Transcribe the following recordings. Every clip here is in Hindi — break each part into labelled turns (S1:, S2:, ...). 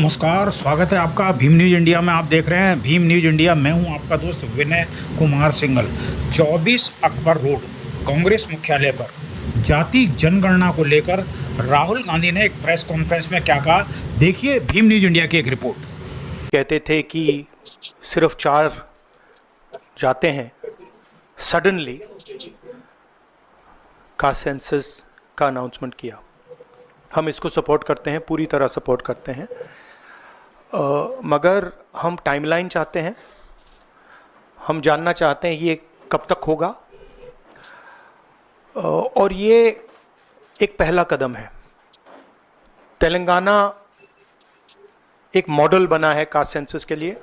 S1: नमस्कार, स्वागत है आपका भीम न्यूज़ इंडिया में। आप देख रहे हैं भीम न्यूज़ इंडिया। मैं हूं आपका दोस्त विनय कुमार सिंघल। 24 अकबर रोड कांग्रेस मुख्यालय पर जाति जनगणना को लेकर राहुल गांधी ने एक प्रेस कॉन्फ्रेंस में क्या कहा, देखिए भीम न्यूज़ इंडिया की एक रिपोर्ट।
S2: कहते थे कि सिर्फ 4 जाते हैं, सडनली कास्ट सेंसस का अनाउंसमेंट किया। हम इसको सपोर्ट करते हैं, पूरी तरह सपोर्ट करते हैं, मगर हम टाइमलाइन चाहते हैं। हम जानना चाहते हैं ये कब तक होगा, और ये एक पहला कदम है। तेलंगाना एक मॉडल बना है कास्ट सेंसस के लिए,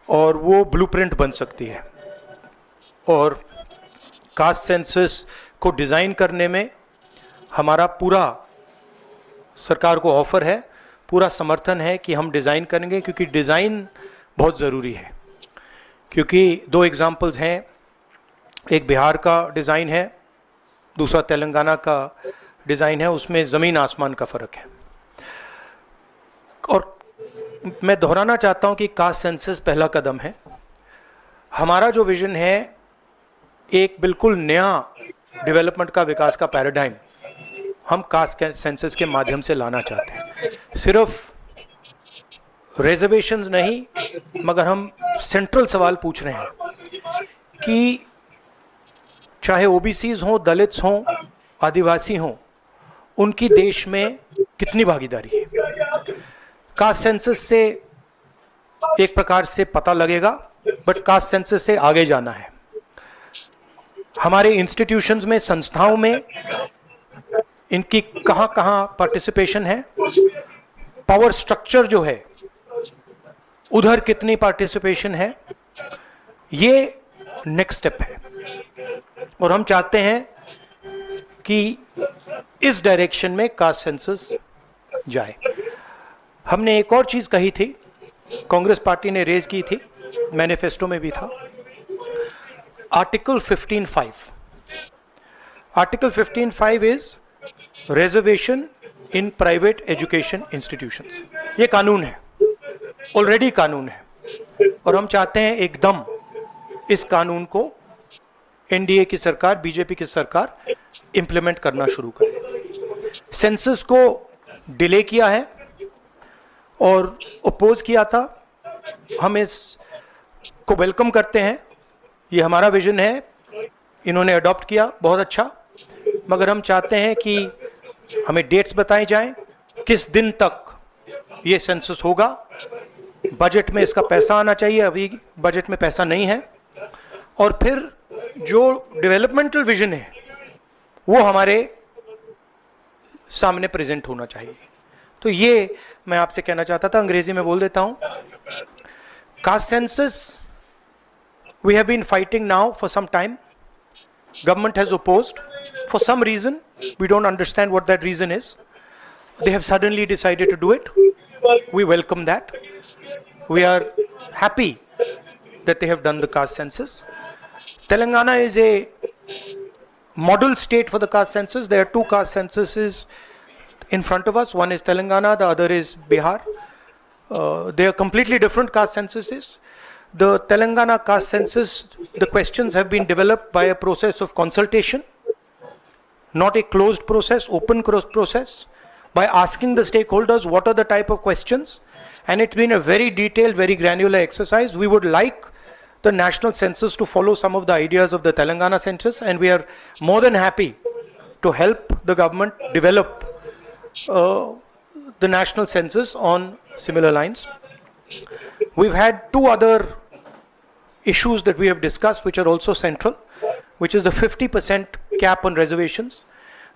S2: और वो ब्लूप्रिंट बन सकती है। और कास्ट सेंसस को डिज़ाइन करने में हमारा पूरा सरकार को ऑफर है, पूरा समर्थन है कि हम डिज़ाइन करेंगे, क्योंकि डिज़ाइन बहुत ज़रूरी है। क्योंकि 2 एग्जाम्पल्स हैं, एक बिहार का डिज़ाइन है, दूसरा तेलंगाना का डिज़ाइन है। उसमें ज़मीन आसमान का फ़र्क है। और मैं दोहराना चाहता हूं कि कास्ट सेंसस पहला कदम है। हमारा जो विजन है एक बिल्कुल नया डेवलपमेंट का, विकास का पैराडाइम हम कास्ट सेंसस के माध्यम से लाना चाहते हैं। सिर्फ रिजर्वेशंस नहीं, मगर हम सेंट्रल सवाल पूछ रहे हैं कि चाहे ओबीसीज हों, दलित्स हों, आदिवासी हों, उनकी देश में कितनी भागीदारी है। कास्ट सेंसस से एक प्रकार से पता लगेगा, बट कास्ट सेंसस से आगे जाना है। हमारे इंस्टीट्यूशंस में, संस्थाओं में इनकी कहां कहां पार्टिसिपेशन है, पावर स्ट्रक्चर जो है उधर कितनी पार्टिसिपेशन है, ये नेक्स्ट स्टेप है। और हम चाहते हैं कि इस डायरेक्शन में कास्ट सेंसस जाए। हमने एक और चीज कही थी, कांग्रेस पार्टी ने रेज की थी, मैनिफेस्टो में भी था, article 15(5). Article 15(5) is reservation in private education institutions. ये कानून है, ऑलरेडी कानून है, और हम चाहते हैं एकदम इस कानून को एनडीए की सरकार, बीजेपी की सरकार इंप्लीमेंट करना शुरू करे। सेंसस को डिले किया है और अपोज किया था। हम इस को वेलकम करते हैं, ये हमारा विजन है, इन्होंने अडॉप्ट किया, बहुत अच्छा। मगर हम चाहते हैं कि हमें डेट्स बताई जाएं, किस दिन तक ये सेंसस होगा। बजट में इसका पैसा आना चाहिए, अभी बजट में पैसा नहीं है। और फिर जो डेवलपमेंटल विजन है वो हमारे सामने प्रेजेंट होना चाहिए। तो ये मैं आपसे कहना चाहता था, अंग्रेजी में बोल देता हूं। Caste census we have been fighting now for some time. Government has opposed for some reason. We don't understand what that reason is. They have suddenly decided to do it. We welcome that. We are happy that they have done the caste census. Telangana is a model state for the caste census. There are 2 caste censuses in front of us. One is Telangana, the other is Bihar. They are completely different caste censuses. The Telangana caste census, the questions have been developed by a process of consultation, not a closed process, open process, by asking the stakeholders what are the type of questions, and it's been a very detailed, very granular exercise. We would like the national census to follow some of the ideas of the Telangana census, and we are more than happy to help the government develop the national census on similar lines. We've had 2 other issues that we have discussed which are also central, which is the 50% cap on reservations.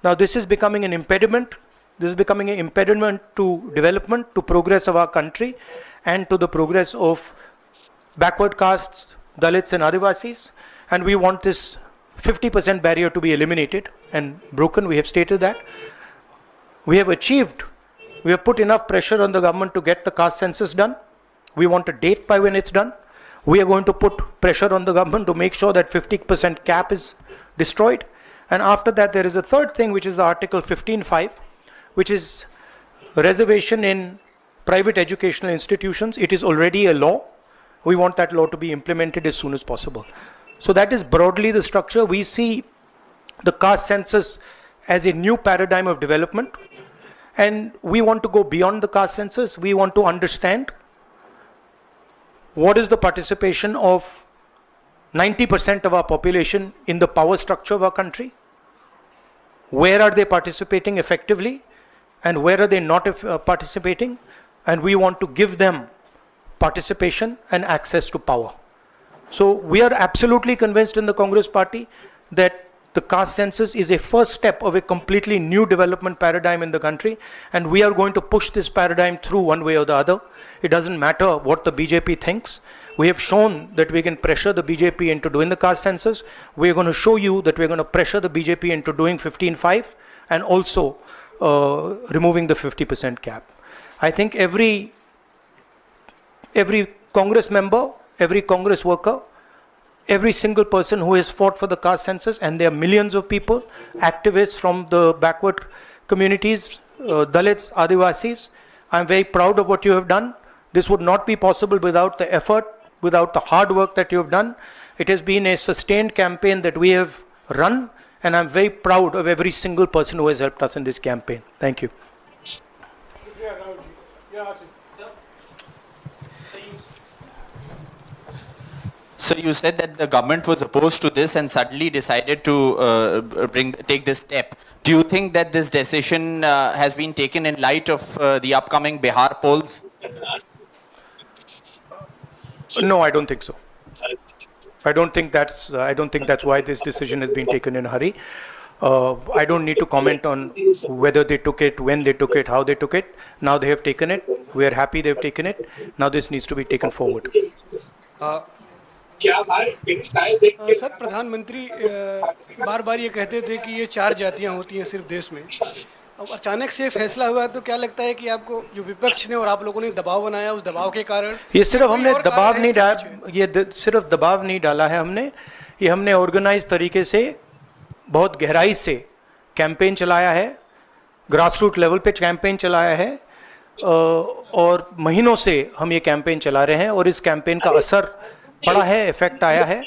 S2: Now this is becoming an impediment. This is becoming an impediment to development, to progress of our country, and to the progress of backward castes, Dalits and Adivasis. And we want this 50% barrier to be eliminated and broken. We have stated that. We have put enough pressure on the government to get the caste census done. We want a date by when it's done. We are going to put pressure on the government to make sure that 50% cap is destroyed. And after that, there is a third thing, which is the Article 15(5), which is reservation in private educational institutions. It is already a law. We want that law to be implemented as soon as possible. So that is broadly the structure. We see the caste census as a new paradigm of development, and we want to go beyond the caste census. We want to understand what is the participation of 90% of our population in the power structure of our country. Where are they participating effectively, and where are they not participating? And we want to give them participation and access to power. So we are absolutely convinced in the Congress Party that the caste census is a first step of a completely new development paradigm in the country, and we are going to push this paradigm through one way or the other. It doesn't matter what the BJP thinks. We have shown that we can pressure the BJP into doing the caste census. We're going to show you that we're going to pressure the BJP into doing 15/5 and also removing the 50% cap. I think every Congress member, every Congress worker, every single person who has fought for the caste census, and there are millions of people, activists from the backward communities, Dalits, Adivasis, I'm very proud of what you have done. This would not be possible without the effort, without the hard work that you have done. It has been a sustained campaign that we have run, and I'm very proud of every single person who has helped us in this campaign. Thank you.
S3: So you said that the government was opposed to this and suddenly decided to take this step. Do you think that this decision has been taken in light of the upcoming Bihar polls?
S2: No, I don't think so. I don't think that's why this decision has been taken in a hurry. I don't need to comment on whether they took it, when they took it, how they took it. Now they have taken it. We are happy they've taken it. Now this needs to be taken forward.
S4: Sir, प्रधानमंत्री बार बार ये कहते थे कि ये 4 जातियां होती हैं सिर्फ देश में. अब अचानक से फैसला हुआ, तो क्या लगता है कि आपको जो विपक्ष ने और आप लोगों ने दबाव बनाया, उस दबाव के कारण?
S2: ये सिर्फ हमने दबाव नहीं डाला, सिर्फ दबाव नहीं डाला है हमने. ये हमने ऑर्गेनाइज तरीके से बहुत गहराई से कैंपेन चलाया है, ग्रासरूट लेवल पे कैंपेन चलाया है, और महीनों से हम ये कैंपेन चला रहे हैं, और इस कैंपेन का असर पड़ा है, इफेक्ट आया है,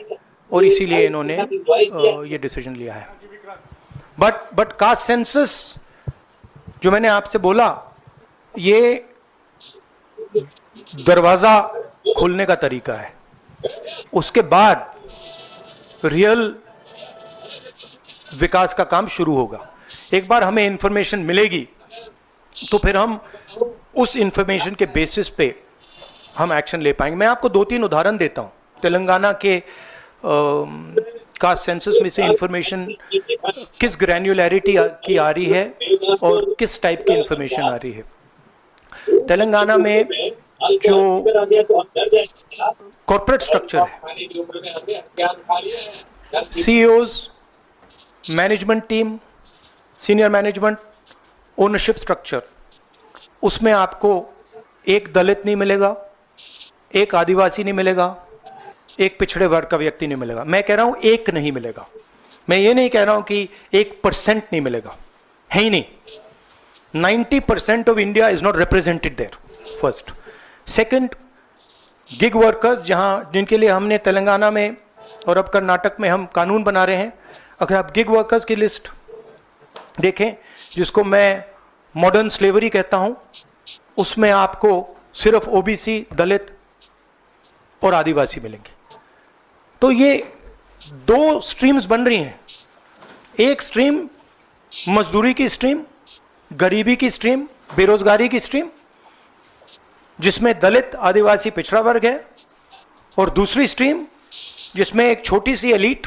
S2: और इसीलिए इन्होंने ये डिसीजन लिया है. बट कास्ट सेंसस जो मैंने आपसे बोला, ये दरवाजा खोलने का तरीका है. उसके बाद रियल विकास का काम शुरू होगा. एक बार हमें इंफॉर्मेशन मिलेगी तो फिर हम उस इंफॉर्मेशन के बेसिस पे हम एक्शन ले पाएंगे. मैं आपको 2-3 उदाहरण देता हूं. तेलंगाना के कास्ट सेंसस में से इंफॉर्मेशन किस ग्रैन्युलैरिटी की आ रही है और किस टाइप की इंफॉर्मेशन आ रही है. तेलंगाना में जो कॉर्पोरेट स्ट्रक्चर है, CEOs, management team, senior management, ownership structure, उसमें आपको एक दलित नहीं मिलेगा, एक आदिवासी नहीं मिलेगा, एक पिछड़े वर्ग का व्यक्ति नहीं मिलेगा. मैं कह रहा हूं एक नहीं मिलेगा. मैं ये नहीं कह रहा हूं कि 1% नहीं मिलेगा, है ही नहीं. 90% of India is not represented there. First. Second, gig workers, जिनके लिए हमने तेलंगाना में और अब कर्नाटक में हम कानून बना रहे हैं. अगर आप गिग वर्कर्स की लिस्ट देखें, जिसको मैं मॉडर्न स्लेवरी कहता हूं, उसमें आपको सिर्फ ओबीसी, दलित और आदिवासी मिलेंगे. तो ये 2 स्ट्रीम्स बन रही हैं. एक स्ट्रीम मजदूरी की स्ट्रीम, गरीबी की स्ट्रीम, बेरोजगारी की स्ट्रीम, जिसमें दलित, आदिवासी, पिछड़ा वर्ग है, और दूसरी स्ट्रीम जिसमें एक छोटी सी एलीट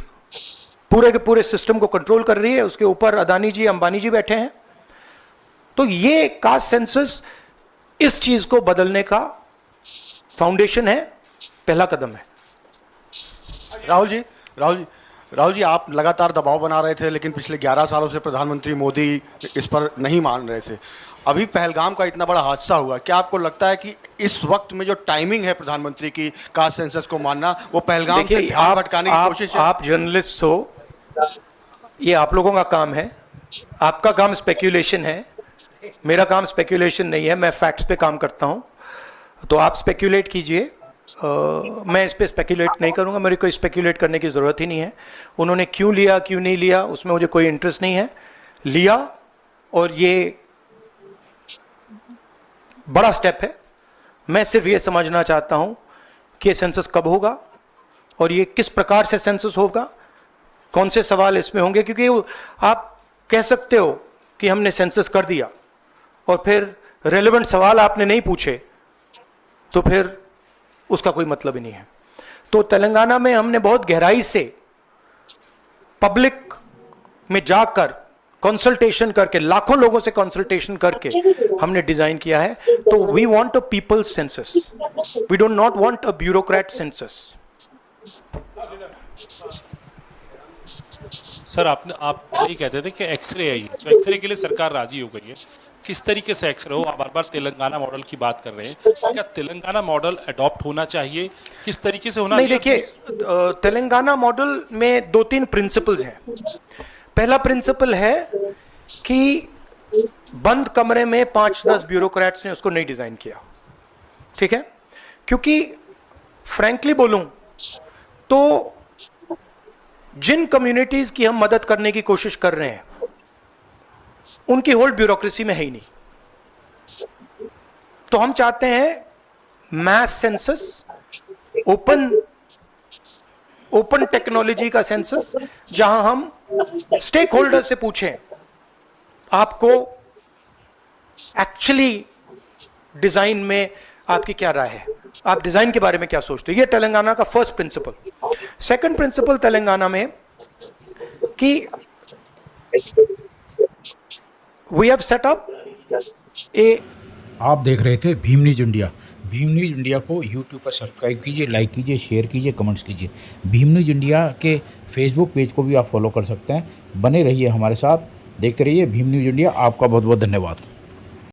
S2: पूरे के पूरे सिस्टम को कंट्रोल कर रही है. उसके ऊपर अदानी जी, अंबानी जी बैठे हैं. तो ये कास्ट सेंसस इस चीज को बदलने का फाउंडेशन है, पहला कदम है.
S5: राहुल जी, आप लगातार दबाव बना रहे थे, लेकिन पिछले 11 सालों से प्रधानमंत्री मोदी इस पर नहीं मान रहे थे. अभी पहलगाम का इतना बड़ा हादसा हुआ, क्या आपको लगता है कि इस वक्त में जो टाइमिंग है प्रधानमंत्री की कास्ट सेंसस को मानना, वो पहलगाम से ध्यान भटकाने की कोशिश है?
S2: आप जर्नलिस्ट हो, ये आप लोगों का काम है. आपका काम स्पेक्यूलेशन है. मेरा काम स्पेक्यूलेशन नहीं है, मैं फैक्ट्स पे काम करता हूं। तो आप स्पेक्यूलेट कीजिए, मैं इस पे स्पेक्यूलेट नहीं करूंगा, मेरे को स्पेक्यूलेट करने की ज़रूरत ही नहीं है। उन्होंने क्यों लिया क्यों नहीं लिया उसमें मुझे कोई इंटरेस्ट नहीं है। लिया और ये बड़ा स्टेप है। मैं सिर्फ ये समझना चाहता हूं कि सेंसस कब होगा और ये किस प्रकार से सेंसस होगा, कौन से सवाल इसमें होंगे। क्योंकि आप कह सकते हो कि हमने सेंसस कर दिया और फिर रेलेवेंट सवाल आपने नहीं पूछे तो फिर उसका कोई मतलब ही नहीं है। तो तेलंगाना में हमने बहुत गहराई से पब्लिक में जाकर कंसल्टेशन करके, लाखों लोगों से कंसल्टेशन करके हमने डिजाइन किया है। तो we want a people census, we don't not want a bureaucrat census.
S6: Sir आप यही कहते थे कि एक्सरे है, ये तो एक्सरे के लिए सरकार राजी हो गई है। किस तरीके से एक्सरे हो? आप बार बार तेलंगाना मॉडल की बात कर रहे हैं, क्या तेलंगाना मॉडल अडॉप्ट होना चाहिए? किस तरीके से होना?
S2: नहीं, देखिए, तेलंगाना मॉडल में 2-3 प्रिंसिपल्स हैं। पहला प्रिंसिपल है कि बंद कमरे में 5-10 ब्यूरोक्रेट्स ने उसको नहीं डिजाइन किया, ठीक है? क्योंकि फ्रैंकली बोलूं तो जिन कम्युनिटीज की हम मदद करने की कोशिश कर रहे हैं उनकी होल ब्यूरोक्रेसी में है ही नहीं। तो हम चाहते हैं मैस सेंसस, ओपन टेक्नोलॉजी का सेंसस, जहां हम स्टेक होल्डर से पूछें आपको एक्चुअली डिजाइन में आपकी क्या राय है, आप डिजाइन के बारे में क्या सोचते हो। ये तेलंगाना का first principal. Second principal Telangana में कि we have set up a.
S1: आप देख रहे थे Bhim news India. Bhim news India को यूट्यूब पर सब्सक्राइब कीजिए, लाइक कीजिए, शेयर कीजिए, कमेंट्स कीजिए। भीम न्यूज इंडिया के फेसबुक पेज को भी आप फॉलो कर सकते हैं। बने रहिए हमारे साथ, देखते रहिए भीम न्यूज इंडिया। आपका बहुत बहुत धन्यवाद।